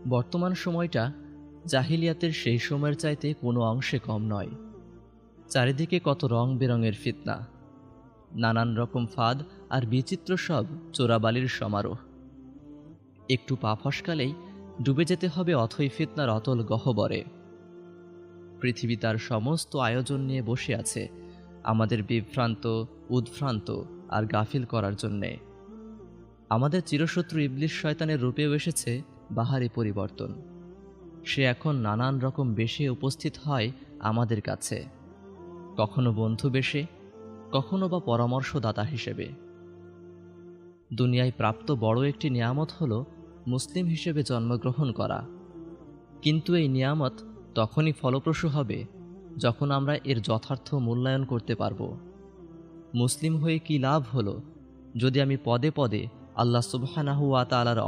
বর্তমান সময়টা জাহিলিয়াতের সেই সময়ের চাইতে কোনো অংশে কম নয়। চারিদিকে কত রং বেরঙের ফিতনা, নানান রকম ফাঁদ আর বিচিত্র সব চোরাবালির সমারোহ। একটু পা ফসকালেই ডুবে যেতে হবে অথৈ ফিতনার অতল গহ্বরে। পৃথিবী তার সমস্ত আয়োজন নিয়ে বসে আছে আমাদের বিভ্রান্ত, উদ্ভ্রান্ত আর গাফিল করার জন্যে। আমাদের চিরশত্রু ইবলিস শয়তানের রূপেও এসেছে বাহারি পরিবর্তন। সে এখন নানান রকম বেশে উপস্থিত হয় আমাদের কাছে, কখনো বন্ধু বেশে, কখনো বা পরামর্শদাতা হিসেবে। দুনিয়ায় প্রাপ্ত বড় একটি নিয়ামত হল মুসলিম হিসেবে জন্মগ্রহণ করা। কিন্তু এই নিয়ামত তখনই ফলপ্রসূ হবে যখন আমরা এর যথার্থ মূল্যায়ন করতে পারব। মুসলিম হয়ে কি লাভ হলো যদি আমি পদে পদে আল্লাহ সুবহানাহু ওয়া তাআলার